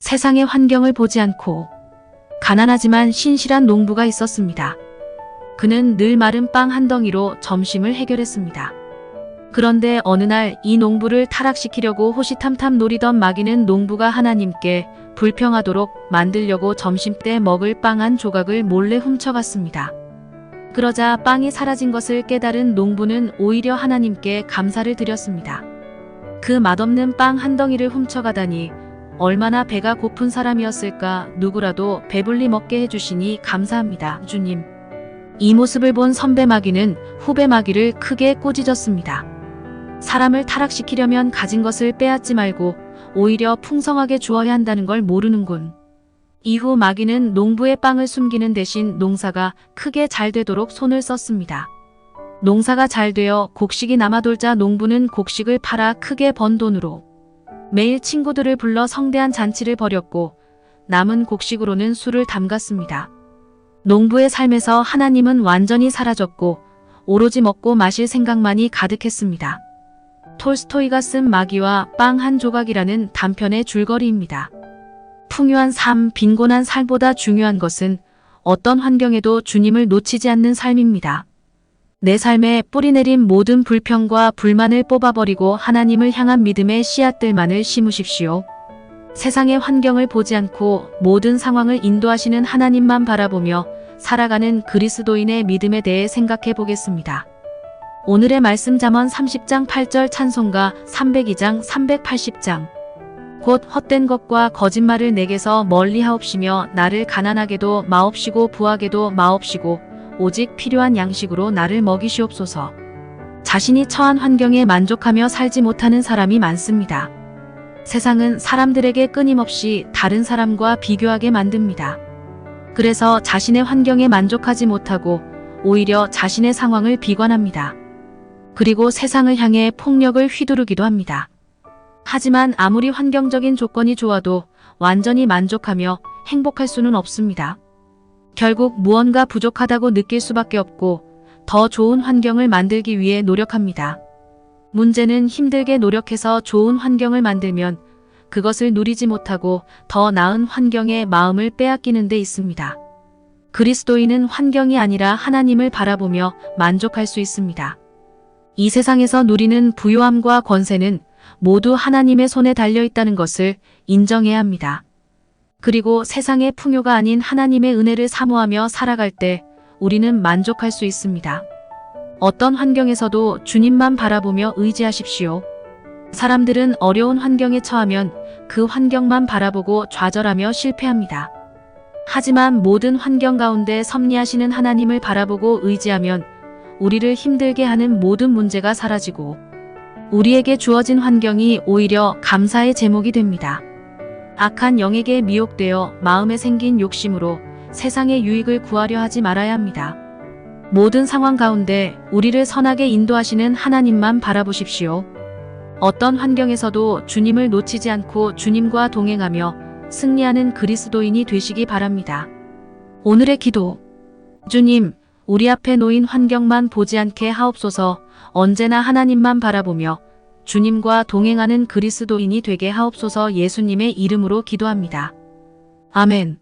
세상의 환경을 보지 않고 가난하지만 신실한 농부가 있었습니다. 그는 늘 마른 빵 한 덩이로 점심을 해결했습니다. 그런데 어느 날 이 농부를 타락시키려고 호시탐탐 노리던 마귀는 농부가 하나님께 불평하도록 만들려고 점심때 먹을 빵 한 조각을 몰래 훔쳐갔습니다. 그러자 빵이 사라진 것을 깨달은 농부는 오히려 하나님께 감사를 드렸습니다. 그 맛없는 빵 한 덩이를 훔쳐가다니 얼마나 배가 고픈 사람이었을까. 누구라도 배불리 먹게 해주시니 감사합니다, 주님. 이 모습을 본 선배 마귀는 후배 마귀를 크게 꾸짖었습니다. 사람을 타락시키려면 가진 것을 빼앗지 말고 오히려 풍성하게 주어야 한다는 걸 모르는군. 이후 마귀는 농부의 빵을 숨기는 대신 농사가 크게 잘 되도록 손을 썼습니다. 농사가 잘 되어 곡식이 남아돌자 농부는 곡식을 팔아 크게 번 돈으로 매일 친구들을 불러 성대한 잔치를 벌였고 남은 곡식으로는 술을 담갔습니다. 농부의 삶에서 하나님은 완전히 사라졌고 오로지 먹고 마실 생각만이 가득했습니다. 톨스토이가 쓴 마귀와 빵 한 조각이라는 단편의 줄거리입니다. 풍요한 삶, 빈곤한 삶보다 중요한 것은 어떤 환경에도 주님을 놓치지 않는 삶입니다. 내 삶에 뿌리내린 모든 불평과 불만을 뽑아버리고 하나님을 향한 믿음의 씨앗들만을 심으십시오. 세상의 환경을 보지 않고 모든 상황을 인도하시는 하나님만 바라보며 살아가는 그리스도인의 믿음에 대해 생각해 보겠습니다. 오늘의 말씀 잠언 30장 8절 찬송가 302장 380장 곧 헛된 것과 거짓말을 내게서 멀리하옵시며 나를 가난하게도 마옵시고 부하게도 마옵시고 오직 필요한 양식으로 나를 먹이시옵소서. 자신이 처한 환경에 만족하며 살지 못하는 사람이 많습니다. 세상은 사람들에게 끊임없이 다른 사람과 비교하게 만듭니다. 그래서 자신의 환경에 만족하지 못하고 오히려 자신의 상황을 비관합니다. 그리고 세상을 향해 폭력을 휘두르기도 합니다. 하지만 아무리 환경적인 조건이 좋아도 완전히 만족하며 행복할 수는 없습니다. 결국 무언가 부족하다고 느낄 수밖에 없고 더 좋은 환경을 만들기 위해 노력합니다. 문제는 힘들게 노력해서 좋은 환경을 만들면 그것을 누리지 못하고 더 나은 환경에 마음을 빼앗기는 데 있습니다. 그리스도인은 환경이 아니라 하나님을 바라보며 만족할 수 있습니다. 이 세상에서 누리는 부요함과 권세는 모두 하나님의 손에 달려 있다는 것을 인정해야 합니다. 그리고 세상의 풍요가 아닌 하나님의 은혜를 사모하며 살아갈 때 우리는 만족할 수 있습니다. 어떤 환경에서도 주님만 바라보며 의지하십시오. 사람들은 어려운 환경에 처하면 그 환경만 바라보고 좌절하며 실패합니다. 하지만 모든 환경 가운데 섭리하시는 하나님을 바라보고 의지하면 우리를 힘들게 하는 모든 문제가 사라지고 우리에게 주어진 환경이 오히려 감사의 제목이 됩니다. 악한 영에게 미혹되어 마음에 생긴 욕심으로 세상의 유익을 구하려 하지 말아야 합니다. 모든 상황 가운데 우리를 선하게 인도하시는 하나님만 바라보십시오. 어떤 환경에서도 주님을 놓치지 않고 주님과 동행하며 승리하는 그리스도인이 되시기 바랍니다. 오늘의 기도. 주님, 우리 앞에 놓인 환경만 보지 않게 하옵소서. 언제나 하나님만 바라보며 주님과 동행하는 그리스도인이 되게 하옵소서. 예수님의 이름으로 기도합니다. 아멘.